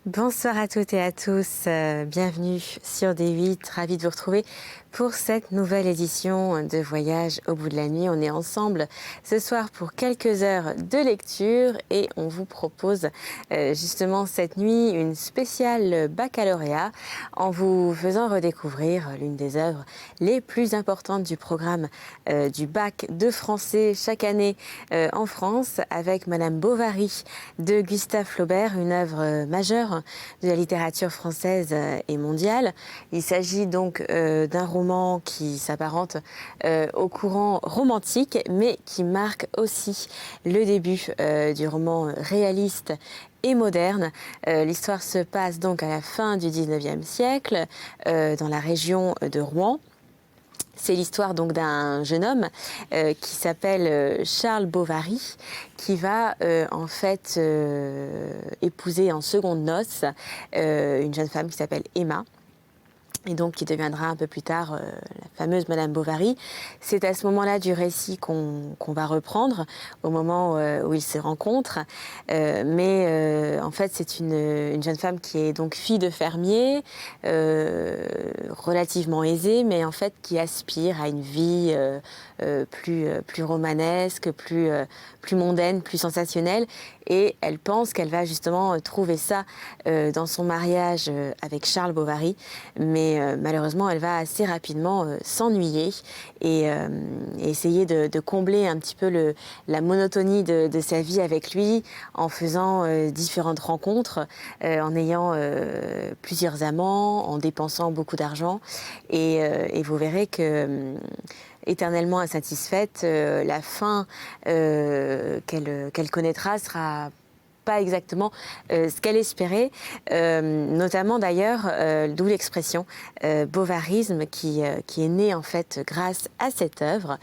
Bonsoir à toutes et à tous, bienvenue sur D8, ravi de vous retrouver pour cette nouvelle édition de Voyage au bout de la nuit. On est ensemble ce soir pour quelques heures de lecture et on vous propose justement cette nuit une spéciale baccalauréat en vous faisant redécouvrir l'une des œuvres les plus importantes du programme du bac de français chaque année en France avec Madame Bovary de Gustave Flaubert, une œuvre majeure de la littérature française et mondiale. Il s'agit donc d'un roman qui s'apparente au courant romantique, mais qui marque aussi le début du roman réaliste et moderne. L'histoire se passe donc à la fin du 19e siècle, dans la région de Rouen. C'est l'histoire donc d'un jeune homme qui s'appelle Charles Bovary, qui va en fait épouser en secondes noces une jeune femme qui s'appelle Emma. Et donc qui deviendra un peu plus tard la fameuse Madame Bovary. C'est à ce moment-là du récit qu'on va reprendre, au moment où ils se rencontrent. Mais en fait, c'est une jeune femme qui est donc fille de fermier, relativement aisée, mais en fait qui aspire à une vie plus romanesque, plus mondaine, plus sensationnelle. Et elle pense qu'elle va justement trouver ça dans son mariage avec Charles Bovary. Mais malheureusement, elle va assez rapidement s'ennuyer et essayer de combler un petit peu la monotonie de sa vie avec lui en faisant différentes rencontres, en ayant plusieurs amants, en dépensant beaucoup d'argent. Et vous verrez que éternellement insatisfaite, la fin qu'elle connaîtra sera pas exactement ce qu'elle espérait, notamment d'ailleurs, d'où l'expression bovarisme qui est née en fait grâce à cette œuvre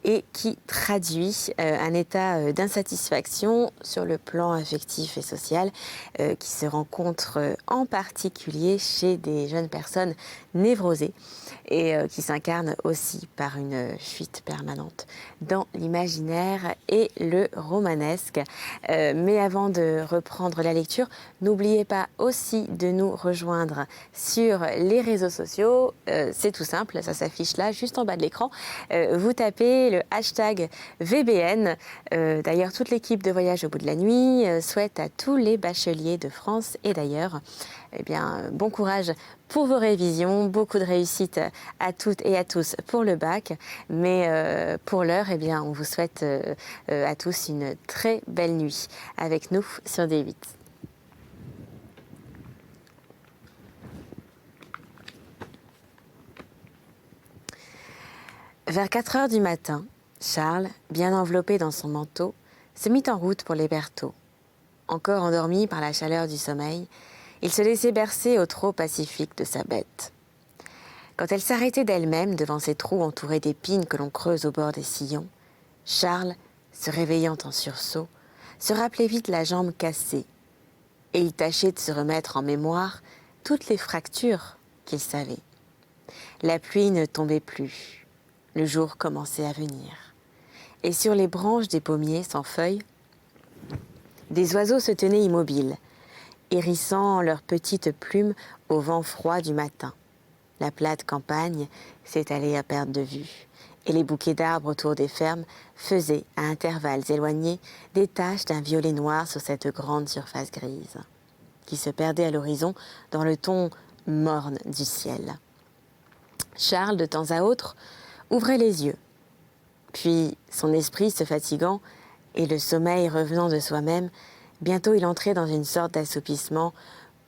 et qui traduit un état d'insatisfaction sur le plan affectif et social qui se rencontre en particulier chez des jeunes personnes névrosées et qui s'incarne aussi par une fuite permanente dans l'imaginaire et le romanesque. Mais avant de reprendre la lecture, n'oubliez pas aussi de nous rejoindre sur les réseaux sociaux. C'est tout simple, ça s'affiche là, juste en bas de l'écran. Vous tapez le hashtag VBN. D'ailleurs, toute l'équipe de Voyage au bout de la nuit souhaite à tous les bacheliers de France et d'ailleurs, eh bien, bon courage pour vos révisions, beaucoup de réussite à toutes et à tous pour le bac. Mais pour l'heure, eh bien, on vous souhaite à tous une très belle nuit avec nous sur D8. Vers 4 heures du matin, Charles, bien enveloppé dans son manteau, se mit en route pour les Bertaux. Encore endormi par la chaleur du sommeil, il se laissait bercer au trot pacifique de sa bête. Quand elle s'arrêtait d'elle-même devant ces trous entourés d'épines que l'on creuse au bord des sillons, Charles, se réveillant en sursaut, se rappelait vite la jambe cassée, et il tâchait de se remettre en mémoire toutes les fractures qu'il savait. La pluie ne tombait plus, le jour commençait à venir, et sur les branches des pommiers sans feuilles, des oiseaux se tenaient immobiles, hérissant leurs petites plumes au vent froid du matin. La plate campagne s'étalait à perte de vue, et les bouquets d'arbres autour des fermes faisaient, à intervalles éloignés, des taches d'un violet noir sur cette grande surface grise, qui se perdait à l'horizon dans le ton morne du ciel. Charles, de temps à autre, ouvrait les yeux. Puis, son esprit se fatiguant et le sommeil revenant de soi-même, bientôt il entrait dans une sorte d'assoupissement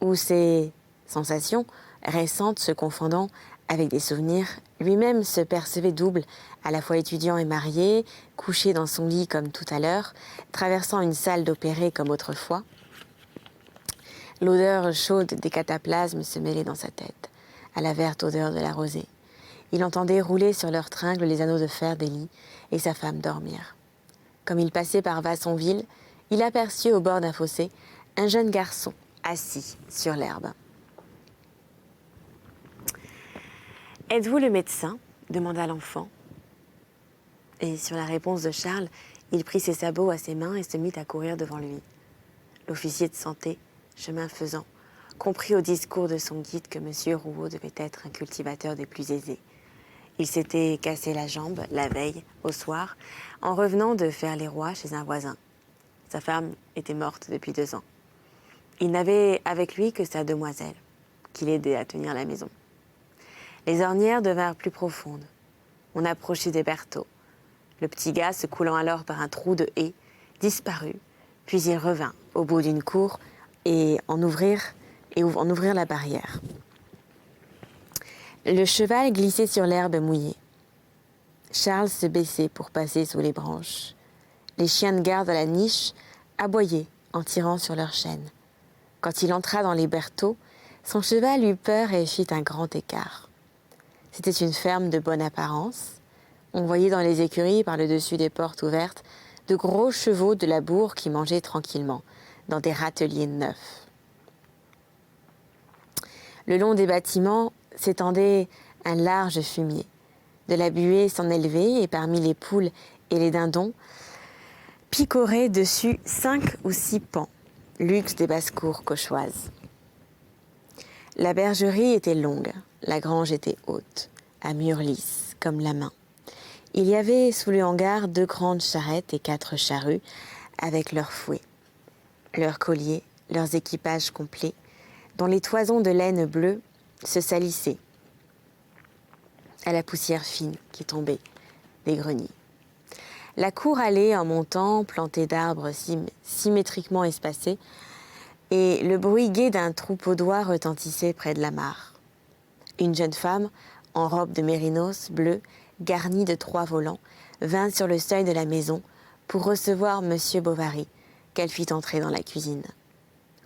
où ses sensations récentes se confondant avec des souvenirs, lui-même se percevait double, à la fois étudiant et marié, couché dans son lit comme tout à l'heure, traversant une salle d'opéré comme autrefois. L'odeur chaude des cataplasmes se mêlait dans sa tête, à la verte odeur de la rosée. Il entendait rouler sur leurs tringles les anneaux de fer des lits et sa femme dormir. Comme il passait par Vassonville, il aperçut au bord d'un fossé un jeune garçon assis sur l'herbe. « Êtes-vous le médecin ?» demanda l'enfant. Et sur la réponse de Charles, il prit ses sabots à ses mains et se mit à courir devant lui. L'officier de santé, chemin faisant, comprit au discours de son guide que M. Rouault devait être un cultivateur des plus aisés. Il s'était cassé la jambe la veille, au soir, en revenant de faire les rois chez un voisin. Sa femme était morte depuis 2 ans. Il n'avait avec lui que sa demoiselle, qui l'aidait à tenir la maison. Les ornières devinrent plus profondes. On approchait des bertaux. Le petit gars, se coulant alors par un trou de haie, disparut, puis il revint au bout d'une cour et en ouvrir la barrière. Le cheval glissait sur l'herbe mouillée. Charles se baissait pour passer sous les branches. Les chiens de garde à la niche aboyaient en tirant sur leurs chaînes. Quand il entra dans les bertaux, son cheval eut peur et fit un grand écart. C'était une ferme de bonne apparence. On voyait dans les écuries, par le dessus des portes ouvertes, de gros chevaux de labour qui mangeaient tranquillement, dans des râteliers neufs. Le long des bâtiments s'étendait un large fumier. De la buée s'en élevait et parmi les poules et les dindons, picoraient dessus 5 ou 6 paons, luxe des basses-cours cauchoises. La bergerie était longue, la grange était haute, à murs lisses, comme la main. Il y avait sous le hangar 2 grandes charrettes et 4 charrues, avec leurs fouets, leurs colliers, leurs équipages complets, dont les toisons de laine bleue se salissaient à la poussière fine qui tombait des greniers. La cour allait en montant, plantée d'arbres symétriquement espacés, et le bruit gai d'un troupeau d'oies retentissait près de la mare. Une jeune femme, en robe de mérinos bleu, garnie de 3 volants, vint sur le seuil de la maison pour recevoir M. Bovary, qu'elle fit entrer dans la cuisine,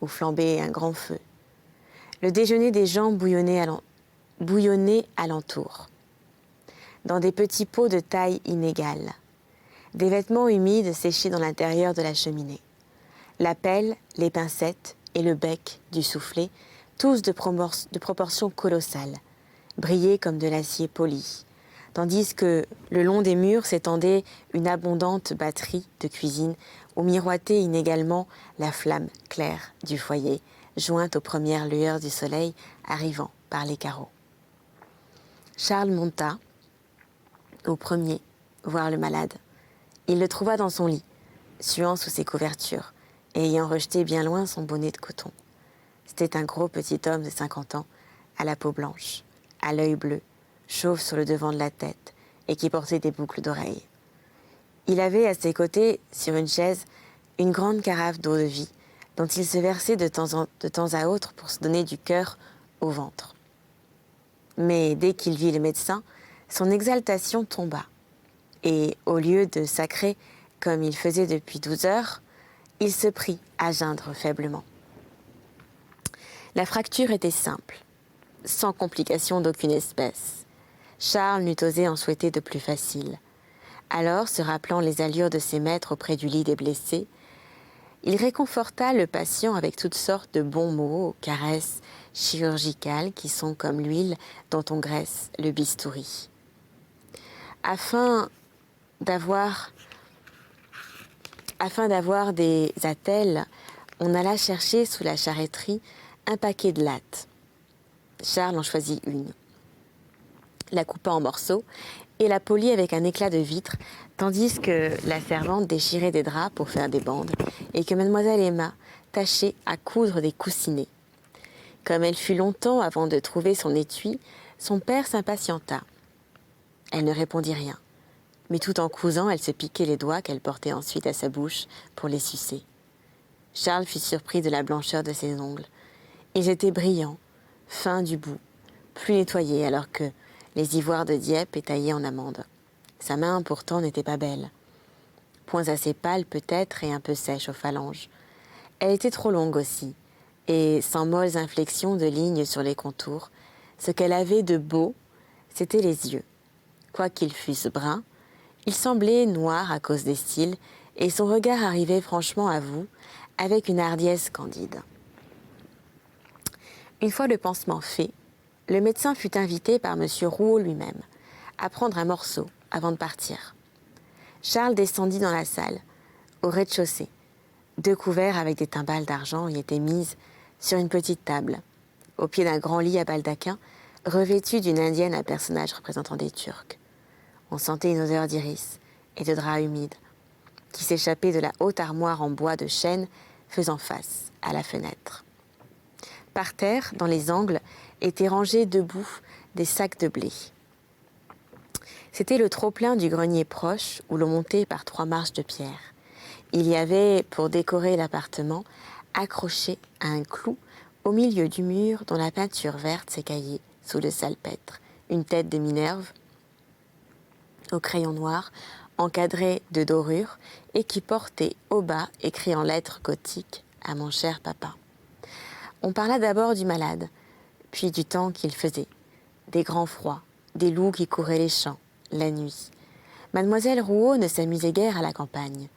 où flambait un grand feu. Le déjeuner des gens bouillonnait alentour, dans des petits pots de taille inégale. Des vêtements humides séchaient dans l'intérieur de la cheminée. La pelle, les pincettes et le bec du soufflet, tous de proportions colossales, brillaient comme de l'acier poli, tandis que le long des murs s'étendait une abondante batterie de cuisine où miroitait inégalement la flamme claire du foyer, jointe aux premières lueurs du soleil arrivant par les carreaux. Charles monta au premier voir le malade. Il le trouva dans son lit, suant sous ses couvertures et ayant rejeté bien loin son bonnet de coton. C'était un gros petit homme de 50 ans, à la peau blanche, à l'œil bleu, chauve sur le devant de la tête et qui portait des boucles d'oreilles. Il avait à ses côtés, sur une chaise, une grande carafe d'eau de vie dont il se versait de temps à autre pour se donner du cœur au ventre. Mais dès qu'il vit le médecin, son exaltation tomba. Et au lieu de sacrer comme il faisait depuis 12 heures, il se prit à geindre faiblement. La fracture était simple, sans complication d'aucune espèce. Charles n'eût osé en souhaiter de plus facile. Alors, se rappelant les allures de ses maîtres auprès du lit des blessés, il réconforta le patient avec toutes sortes de bons mots, caresses chirurgicales qui sont comme l'huile dont on graisse le bistouri. Afin d'avoir des attelles, on alla chercher sous la charretterie un paquet de lattes. Charles en choisit une, la coupa en morceaux et la polit avec un éclat de vitre, tandis que la servante déchirait des draps pour faire des bandes et que mademoiselle Emma tâchait à coudre des coussinets. Comme elle fut longtemps avant de trouver son étui, son père s'impatienta. Elle ne répondit rien, mais tout en cousant, elle se piquait les doigts qu'elle portait ensuite à sa bouche pour les sucer. Charles fut surpris de la blancheur de ses ongles. Ils étaient brillants, fins du bout, plus nettoyés alors que les ivoires de Dieppe étaillaient en amande. Sa main, pourtant, n'était pas belle. Poings assez pâles peut-être et un peu sèches aux phalanges. Elle était trop longue aussi, et sans molles inflexions de lignes sur les contours. Ce qu'elle avait de beau, c'étaient les yeux. Quoiqu'ils fussent bruns, ils semblaient noirs à cause des cils, et son regard arrivait franchement à vous, avec une hardiesse candide. Une fois le pansement fait, le médecin fut invité par M. Rouault lui-même à prendre un morceau avant de partir. Charles descendit dans la salle, au rez-de-chaussée. 2 couverts avec des timbales d'argent y étaient mises sur une petite table, au pied d'un grand lit à baldaquin, revêtu d'une indienne à personnage représentant des Turcs. On sentait une odeur d'iris et de drap humide qui s'échappait de la haute armoire en bois de chêne faisant face à la fenêtre. Par terre, dans les angles, étaient rangés debout des sacs de blé. C'était le trop-plein du grenier proche où l'on montait par 3 marches de pierre. Il y avait, pour décorer l'appartement, accroché à un clou au milieu du mur dont la peinture verte s'écaillait sous le salpêtre, une tête de Minerve au crayon noir, encadrée de dorures et qui portait au bas, écrit en lettres gothiques, à mon cher papa. On parla d'abord du malade, puis du temps qu'il faisait, des grands froids, des loups qui couraient les champs, la nuit. Mademoiselle Rouault ne s'amusait guère à la campagne,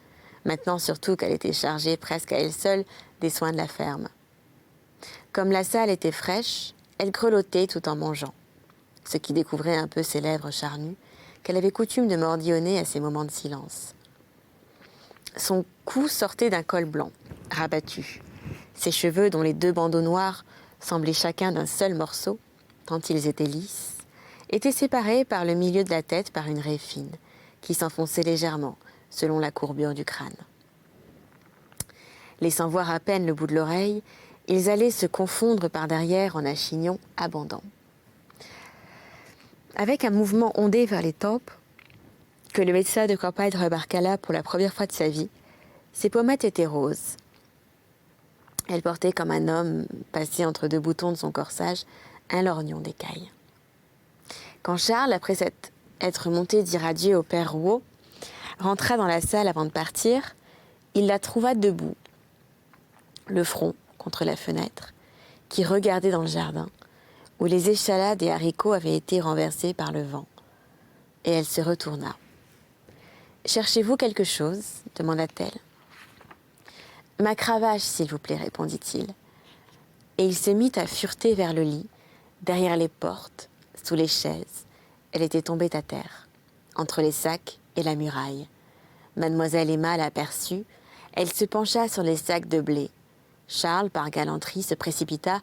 maintenant surtout qu'elle était chargée presque à elle seule des soins de la ferme. Comme la salle était fraîche, elle grelottait tout en mangeant, ce qui découvrait un peu ses lèvres charnues, qu'elle avait coutume de mordillonner à ses moments de silence. Son cou sortait d'un col blanc, rabattu. Ses cheveux, dont les 2 bandeaux noirs semblaient chacun d'un seul morceau, tant ils étaient lisses, étaient séparés par le milieu de la tête par une raie fine, qui s'enfonçait légèrement, selon la courbure du crâne. Laissant voir à peine le bout de l'oreille, ils allaient se confondre par derrière en un chignon abondant. Avec un mouvement ondé vers les tempes, que le médecin de campagne remarqua là pour la première fois de sa vie, ses pommettes étaient roses. Elle portait comme un homme, passé entre 2 boutons de son corsage, un lorgnon d'écaille. Quand Charles, après être monté dire adieu au père Rouault, rentra dans la salle avant de partir, il la trouva debout, le front contre la fenêtre, qui regardait dans le jardin, où les échalades et haricots avaient été renversés par le vent. Et elle se retourna. « Cherchez-vous quelque chose ?» demanda-t-elle. « Ma cravache, s'il vous plaît, répondit-il. Et il se mit à fureter vers le lit, derrière les portes, sous les chaises. Elle était tombée à terre, entre les sacs et la muraille. Mademoiselle Emma l'aperçut. Elle se pencha sur les sacs de blé. Charles, par galanterie, se précipita,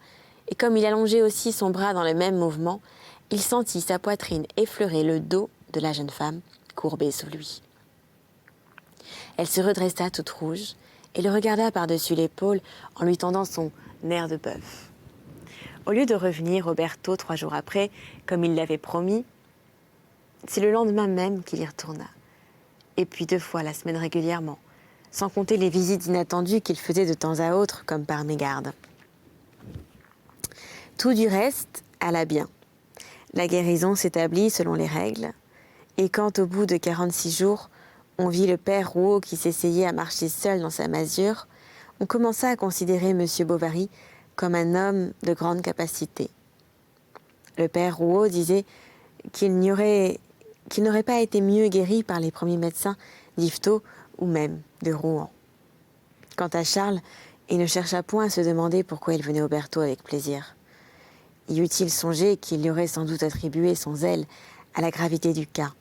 et comme il allongeait aussi son bras dans le même mouvement, il sentit sa poitrine effleurer le dos de la jeune femme, courbée sous lui. Elle se redressa toute rouge et le regarda par-dessus l'épaule en lui tendant son nerf de bœuf. Au lieu de revenir au berthaud 3 jours après, comme il l'avait promis, c'est le lendemain même qu'il y retourna. Et puis 2 fois la semaine régulièrement, sans compter les visites inattendues qu'il faisait de temps à autre, comme par mégarde. Tout du reste alla bien. La guérison s'établit selon les règles, et quand au bout de 46 jours, on vit le père Rouault qui s'essayait à marcher seul dans sa masure, on commença à considérer M. Bovary comme un homme de grande capacité. Le père Rouault disait qu'il n'aurait pas été mieux guéri par les premiers médecins d'Yvetot ou même de Rouen. Quant à Charles, il ne chercha point à se demander pourquoi il venait au berthaud avec plaisir. Y eût-il songé qu'il y aurait sans doute attribué son zèle à la gravité du cas,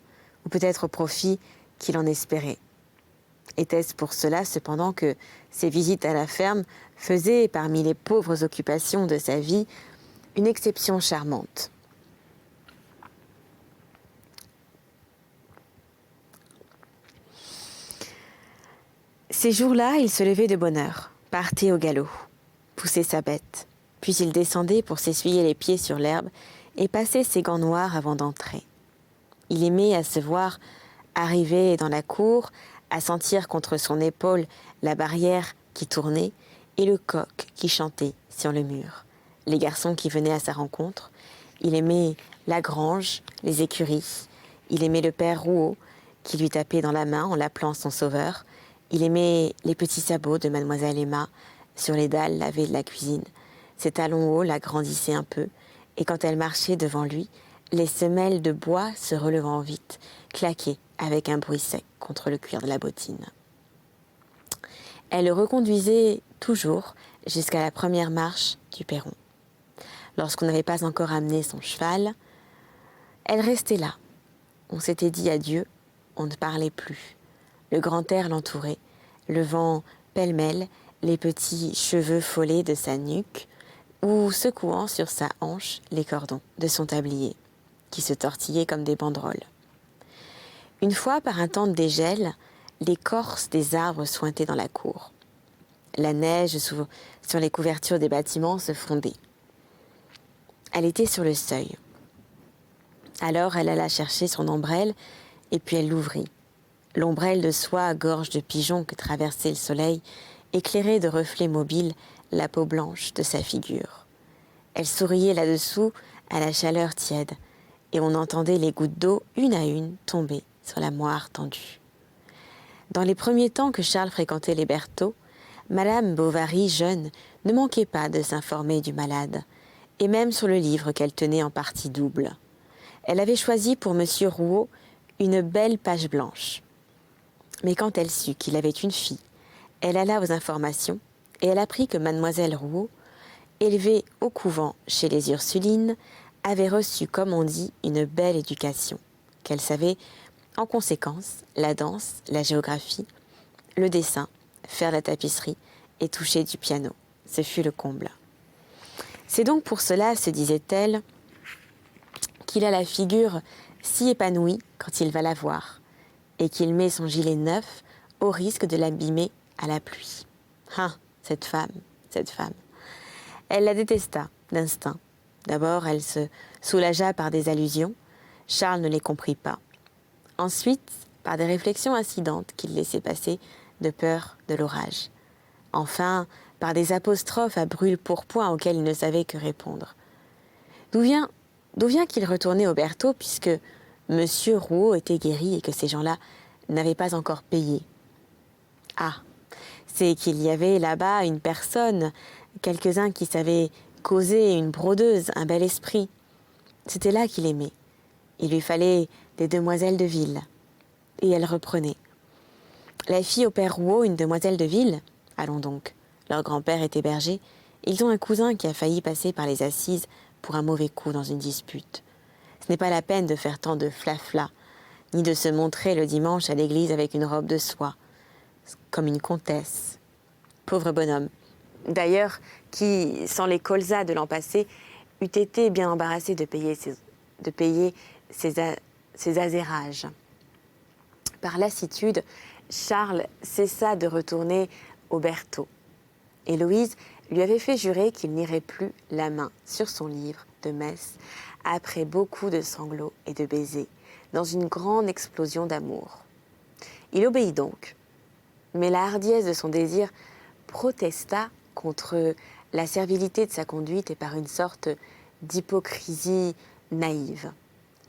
ou peut-être au profit qu'il en espérait. Était-ce pour cela, cependant, que ses visites à la ferme faisaient, parmi les pauvres occupations de sa vie, une exception charmante. Ces jours-là, il se levait de bonne heure, partait au galop, poussait sa bête, puis il descendait pour s'essuyer les pieds sur l'herbe et passait ses gants noirs avant d'entrer. Il aimait à se voir arriver dans la cour, à sentir contre son épaule la barrière qui tournait et le coq qui chantait sur le mur. Les garçons qui venaient à sa rencontre. Il aimait la grange, les écuries. Il aimait le père Rouault qui lui tapait dans la main en l'appelant son sauveur. Il aimait les petits sabots de mademoiselle Emma sur les dalles lavées de la cuisine. Ses talons hauts la grandissaient un peu, et quand elle marchait devant lui, les semelles de bois se relevant vite, claquaient avec un bruit sec contre le cuir de la bottine. Elle le reconduisait toujours jusqu'à la première marche du perron. Lorsqu'on n'avait pas encore amené son cheval, elle restait là. On s'était dit adieu, on ne parlait plus. Le grand air l'entourait, le vent pêle-mêle les petits cheveux follets de sa nuque ou secouant sur sa hanche les cordons de son tablier, qui se tortillaient comme des banderoles. Une fois, par un temps de dégel, l'écorce des arbres suintait dans la cour. La neige sur les couvertures des bâtiments se fondait. Elle était sur le seuil. Alors elle alla chercher son ombrelle et puis elle l'ouvrit. L'ombrelle de soie à gorge de pigeon que traversait le soleil éclairait de reflets mobiles la peau blanche de sa figure. Elle souriait là-dessous à la chaleur tiède et on entendait les gouttes d'eau une à une tomber sur la moire tendue. Dans les premiers temps que Charles fréquentait les Bertaux, Madame Bovary, jeune, ne manquait pas de s'informer du malade, et même sur le livre qu'elle tenait en partie double. Elle avait choisi pour Monsieur Rouault une belle page blanche. Mais quand elle sut qu'il avait une fille, elle alla aux informations et elle apprit que Mademoiselle Rouault, élevée au couvent chez les Ursulines, avait reçu, comme on dit, une belle éducation, qu'elle savait, en conséquence, la danse, la géographie, le dessin, faire la tapisserie et toucher du piano. Ce fut le comble. C'est donc pour cela, se disait-elle, qu'il a la figure si épanouie quand il va la voir, et qu'il met son gilet neuf au risque de l'abîmer à la pluie. Ah, cette femme, cette femme. Elle la détesta d'instinct. D'abord, elle se soulagea par des allusions. Charles ne les comprit pas. Ensuite, par des réflexions incidentes qu'il laissait passer de peur de l'orage. Enfin, par des apostrophes à brûle-pourpoint auxquelles il ne savait que répondre. D'où vient qu'il retournait au Bertaux puisque Monsieur Rouault était guéri et que ces gens-là n'avaient pas encore payé? Ah, c'est qu'il y avait là-bas une personne, quelques-uns qui savaient causer, une brodeuse, un bel esprit. C'était là qu'il aimait. Il lui fallait des demoiselles de ville. Et elle reprenait. La fille au père Rouault, une demoiselle de ville? Allons donc. Leur grand-père était berger. Ils ont un cousin qui a failli passer par les assises pour un mauvais coup dans une dispute. Ce n'est pas la peine de faire tant de flafla, ni de se montrer le dimanche à l'église avec une robe de soie, comme une comtesse. Pauvre bonhomme. D'ailleurs, qui, sans les colzas de l'an passé, eût été bien embarrassé de payer ses azérages. Par lassitude, Charles cessa de retourner au Bertaux. Héloïse lui avait fait jurer qu'il n'irait plus la main sur son livre de messe après beaucoup de sanglots et de baisers, dans une grande explosion d'amour. Il obéit donc, mais la hardiesse de son désir protesta contre la servilité de sa conduite et par une sorte d'hypocrisie naïve.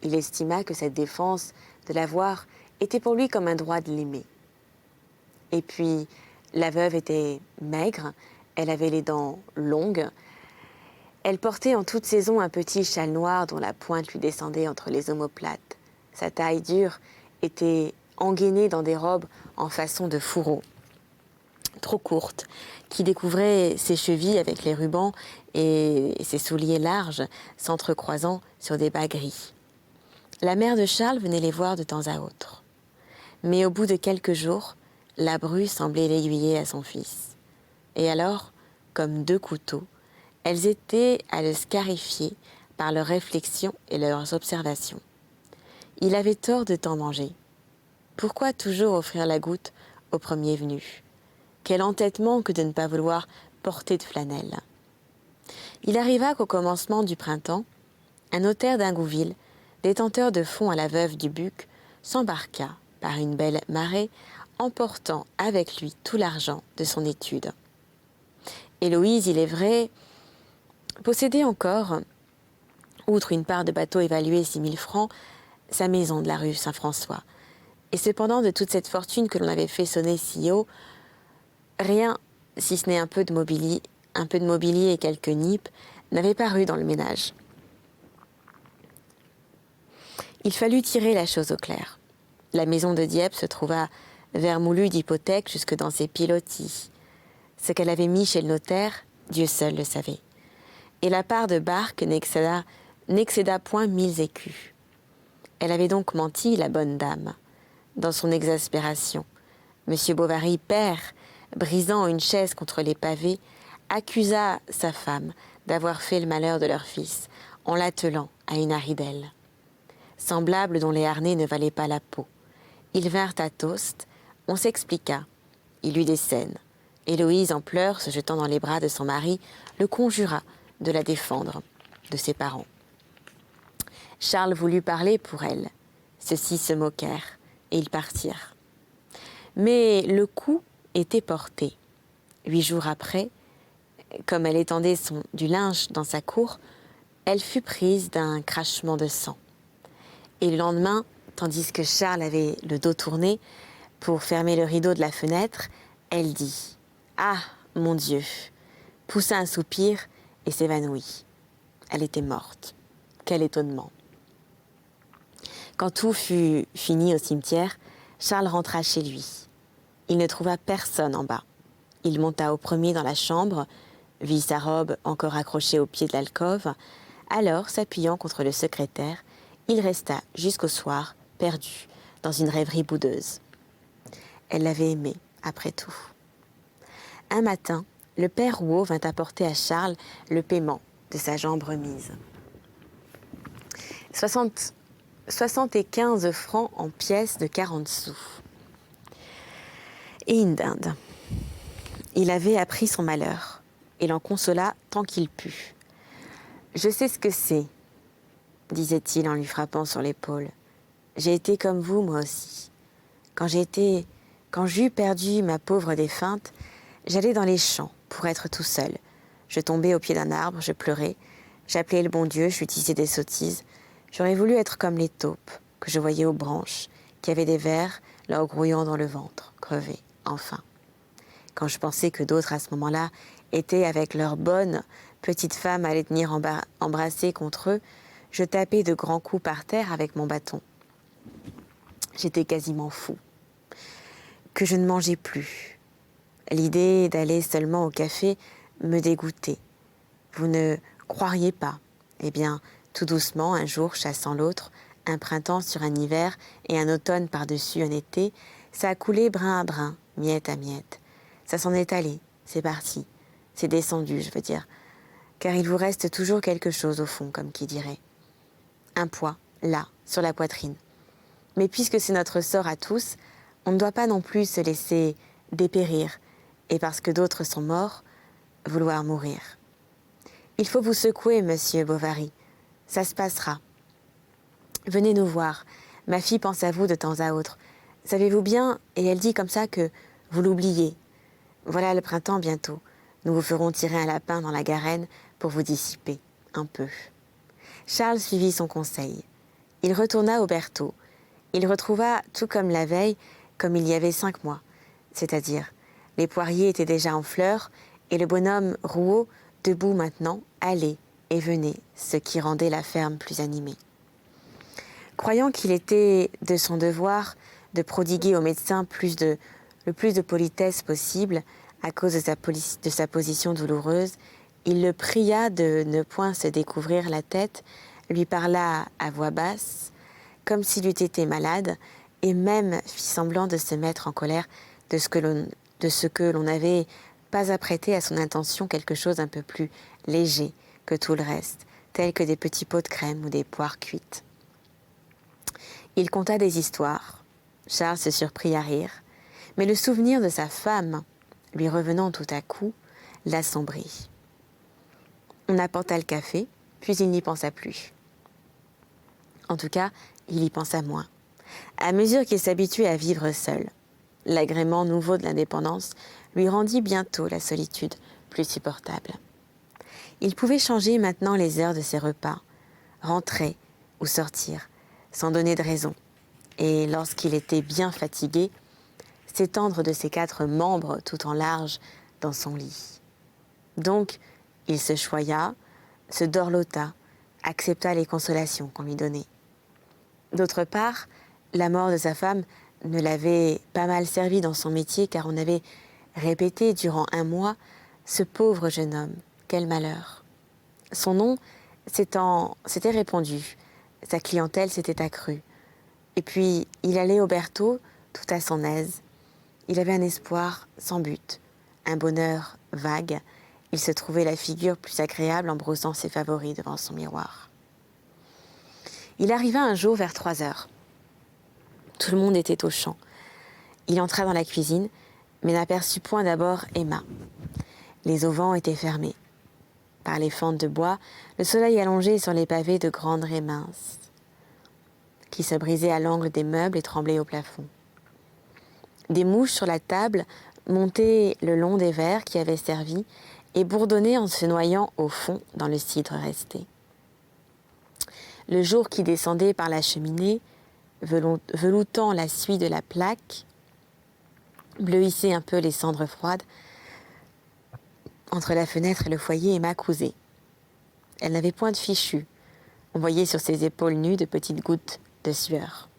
Il estima que cette défense de la voir était pour lui comme un droit de l'aimer. Et puis, la veuve était maigre, elle avait les dents longues, elle portait en toute saison un petit châle noir dont la pointe lui descendait entre les omoplates. Sa taille dure était engainée dans des robes en façon de fourreau, trop courtes, qui découvraient ses chevilles avec les rubans et ses souliers larges s'entrecroisant sur des bas gris. La mère de Charles venait les voir de temps à autre. Mais au bout de quelques jours, la bru semblait l'aiguiller à son fils. Et alors, comme deux couteaux, elles étaient à le scarifier par leurs réflexions et leurs observations. Il avait tort de tant manger. Pourquoi toujours offrir la goutte au premier venu? Quel entêtement que de ne pas vouloir porter de flanelle. Il arriva qu'au commencement du printemps, un notaire d'Ingouville, détenteur de fonds à la veuve du Buc, s'embarqua par une belle marée, emportant avec lui tout l'argent de son étude. Héloïse, il est vrai, possédait encore, outre une part de bateau évaluée 6 000 francs, sa maison de la rue Saint-François. Et cependant, de toute cette fortune que l'on avait fait sonner si haut, rien, si ce n'est un peu de mobilier et quelques nippes, n'avait paru dans le ménage. Il fallut tirer la chose au clair. La maison de Dieppe se trouva vermoulue d'hypothèques jusque dans ses pilotis. Ce qu'elle avait mis chez le notaire, Dieu seul le savait. Et la part de barque n'excéda point 1000 écus. Elle avait donc menti, la bonne dame. Dans son exaspération, Monsieur Bovary, père, brisant une chaise contre les pavés, accusa sa femme d'avoir fait le malheur de leur fils en l'attelant à une haridelle. Semblables dont les harnais ne valaient pas la peau. Ils vinrent à Tost, on s'expliqua. Il eut des scènes. Héloïse, en pleurs, se jetant dans les bras de son mari, le conjura de la défendre de ses parents. Charles voulut parler pour elle. Ceux-ci se moquèrent et ils partirent. Mais le coup était porté. 8 jours après, comme elle étendait du linge dans sa cour, elle fut prise d'un crachement de sang. Et le lendemain, tandis que Charles avait le dos tourné pour fermer le rideau de la fenêtre, elle dit « Ah, mon Dieu !» poussa un soupir et s'évanouit. Elle était morte. Quel étonnement! Quand tout fut fini au cimetière, Charles rentra chez lui. Il ne trouva personne en bas. Il monta au premier dans la chambre, vit sa robe encore accrochée au pied de l'alcôve. Alors, s'appuyant contre le secrétaire, il resta jusqu'au soir, perdu, dans une rêverie boudeuse. Elle l'avait aimé, après tout. Un matin, le père Rouault vint apporter à Charles le paiement de sa jambe remise. 75 francs en pièces de 40 sous. Et une dinde. Il avait appris son malheur et l'en consola tant qu'il put. « Je sais ce que c'est, » disait-il en lui frappant sur l'épaule. « J'ai été comme vous, moi aussi. Quand j'eus perdu ma pauvre défunte, j'allais dans les champs pour être tout seul. Je tombais au pied d'un arbre, je pleurais, j'appelais le bon Dieu, je lui disais des sottises. J'aurais voulu être comme les taupes que je voyais aux branches, qui avaient des vers, leur grouillant dans le ventre, crevés, enfin. Quand je pensais que d'autres, à ce moment-là, étaient avec leurs bonnes petites femmes à les tenir embrassées contre eux, je tapais de grands coups par terre avec mon bâton. J'étais quasiment fou. Que je ne mangeais plus. L'idée d'aller seulement au café me dégoûtait. Vous ne croiriez pas. Eh bien, tout doucement, un jour chassant l'autre, un printemps sur un hiver et un automne par-dessus un été, ça a coulé brin à brin, miette à miette. Ça s'en est allé, c'est parti, c'est descendu, je veux dire. Car il vous reste toujours quelque chose au fond, comme qui dirait. Un poids, là, sur la poitrine. Mais puisque c'est notre sort à tous, on ne doit pas non plus se laisser dépérir, et parce que d'autres sont morts, vouloir mourir. Il faut vous secouer, monsieur Bovary. Ça se passera. Venez nous voir. Ma fille pense à vous de temps à autre. Savez-vous bien, et elle dit comme ça que vous l'oubliez. Voilà le printemps bientôt. Nous vous ferons tirer un lapin dans la garenne pour vous dissiper un peu. Charles suivit son conseil. Il retourna au Berthaud. Il retrouva, tout comme la veille, comme il y avait 5 mois. C'est-à-dire, les poiriers étaient déjà en fleurs et le bonhomme Rouault, debout maintenant, allait et venait, ce qui rendait la ferme plus animée. Croyant qu'il était de son devoir de prodiguer au médecin le plus de politesse possible à cause de sa position douloureuse, il le pria de ne point se découvrir la tête, lui parla à voix basse, comme s'il eût été malade, et même fit semblant de se mettre en colère de ce que l'on n'avait pas apprêté à son intention quelque chose un peu plus léger que tout le reste, tel que des petits pots de crème ou des poires cuites. Il conta des histoires. Charles se surprit à rire, mais le souvenir de sa femme, lui revenant tout à coup, l'assombrit. On apporta le café, puis il n'y pensa plus. En tout cas, il y pensa moins. À mesure qu'il s'habituait à vivre seul, l'agrément nouveau de l'indépendance lui rendit bientôt la solitude plus supportable. Il pouvait changer maintenant les heures de ses repas, rentrer ou sortir, sans donner de raison, et lorsqu'il était bien fatigué, s'étendre de ses 4 membres tout en large dans son lit. Donc, il se choya, se dorlota, accepta les consolations qu'on lui donnait. D'autre part, la mort de sa femme ne l'avait pas mal servi dans son métier, car on avait répété durant 1 mois « Ce pauvre jeune homme, quel malheur !» Son nom s'était répandu, sa clientèle s'était accrue. Et puis, il allait au Berthaud tout à son aise. Il avait un espoir sans but, un bonheur vague. Il se trouvait la figure plus agréable en brossant ses favoris devant son miroir. Il arriva un jour vers 3 heures. Tout le monde était aux champs. Il entra dans la cuisine, mais n'aperçut point d'abord Emma. Les auvents étaient fermés. Par les fentes de bois, le soleil allongeait sur les pavés de grandes raies minces, qui se brisaient à l'angle des meubles et tremblaient au plafond. Des mouches sur la table montaient le long des verres qui avaient servi et bourdonnaient en se noyant au fond dans le cidre resté. Le jour qui descendait par la cheminée, veloutant la suie de la plaque, bleuissait un peu les cendres froides. Entre la fenêtre et le foyer, Emma cousait. Elle n'avait point de fichu. On voyait sur ses épaules nues de petites gouttes de sueur.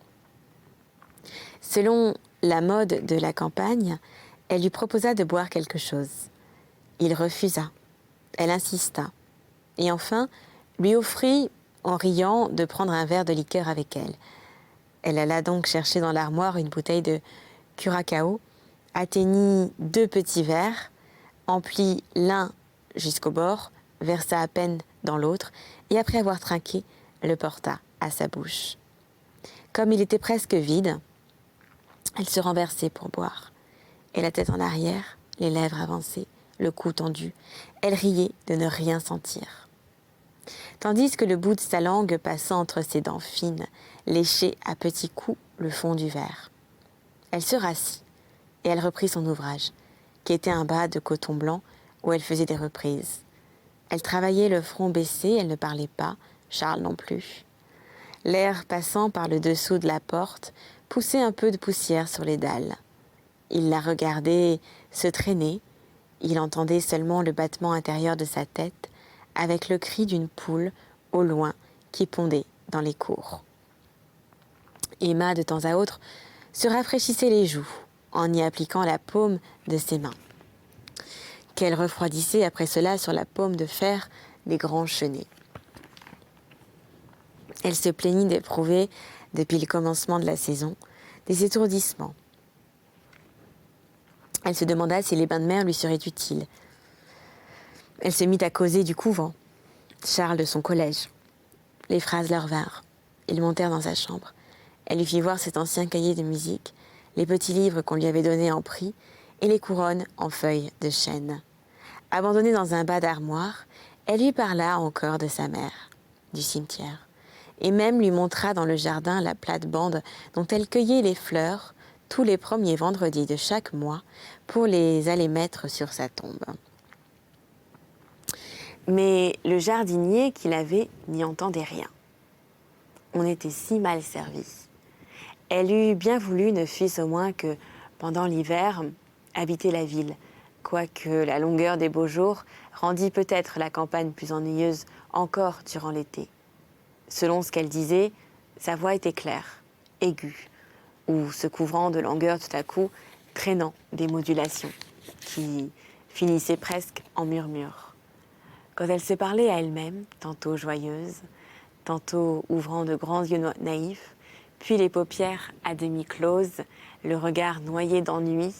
Selon la mode de la campagne, elle lui proposa de boire quelque chose. Il refusa. Elle insista. Et enfin, lui offrit, en riant, de prendre un verre de liqueur avec elle. Elle alla donc chercher dans l'armoire une bouteille de curacao, atteignit 2 petits verres, emplit l'un jusqu'au bord, versa à peine dans l'autre, et après avoir trinqué, le porta à sa bouche. Comme il était presque vide, elle se renversait pour boire, et la tête en arrière, les lèvres avancées, le cou tendu, elle riait de ne rien sentir. Tandis que le bout de sa langue passant entre ses dents fines, léchait à petits coups le fond du verre. Elle se rassit, et elle reprit son ouvrage, qui était un bas de coton blanc où elle faisait des reprises. Elle travaillait le front baissé, elle ne parlait pas, Charles non plus. L'air passant par le dessous de la porte poussait un peu de poussière sur les dalles. Il la regardait se traîner, il entendait seulement le battement intérieur de sa tête avec le cri d'une poule au loin qui pondait dans les cours. Emma, de temps à autre, se rafraîchissait les joues en y appliquant la paume de ses mains, qu'elle refroidissait après cela sur la paume de fer des grands chenets. Elle se plaignit d'éprouver, depuis le commencement de la saison, des étourdissements. Elle se demanda si les bains de mer lui seraient utiles. Elle se mit à causer du couvent, Charles de son collège. Les phrases leur vinrent. Ils montèrent dans sa chambre. Elle lui fit voir cet ancien cahier de musique, les petits livres qu'on lui avait donnés en prix et les couronnes en feuilles de chêne. Abandonnée dans un bas d'armoire, elle lui parla encore de sa mère, du cimetière, et même lui montra dans le jardin la plate-bande dont elle cueillait les fleurs tous les premiers vendredis de chaque mois pour les aller mettre sur sa tombe. Mais le jardinier qui l'avait n'y entendait rien. On était si mal servi. Elle eût bien voulu, ne fût-ce au moins que, pendant l'hiver, habiter la ville, quoique la longueur des beaux jours rendit peut-être la campagne plus ennuyeuse encore durant l'été. Selon ce qu'elle disait, sa voix était claire, aiguë, ou se couvrant de langueur tout à coup, traînant des modulations qui finissaient presque en murmures. Quand elle se parlait à elle-même, tantôt joyeuse, tantôt ouvrant de grands yeux naïfs, puis les paupières à demi closes, le regard noyé d'ennui,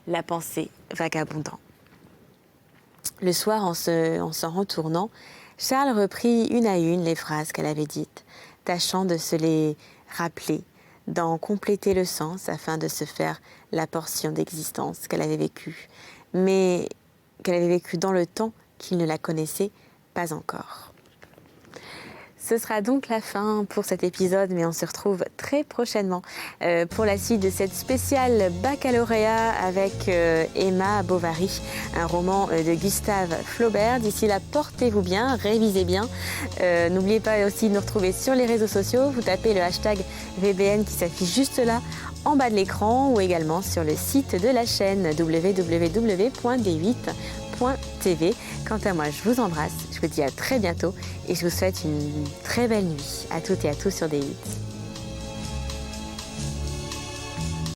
la pensée vagabondant. Le soir, en s'en retournant, Charles reprit une à une les phrases qu'elle avait dites, tâchant de se les rappeler, d'en compléter le sens afin de se faire la portion d'existence qu'elle avait vécue, mais qu'elle avait vécue dans le temps qu'il ne la connaissait pas encore. Ce sera donc la fin pour cet épisode, mais on se retrouve très prochainement pour la suite de cette spéciale baccalauréat avec Emma Bovary, un roman de Gustave Flaubert. D'ici là, portez-vous bien, révisez bien. N'oubliez pas aussi de nous retrouver sur les réseaux sociaux. Vous tapez le hashtag VBN qui s'affiche juste là en bas de l'écran ou également sur le site de la chaîne www.d8.tv. Quant à moi, je vous embrasse, je vous dis à très bientôt et je vous souhaite une très belle nuit à toutes et à tous sur D8.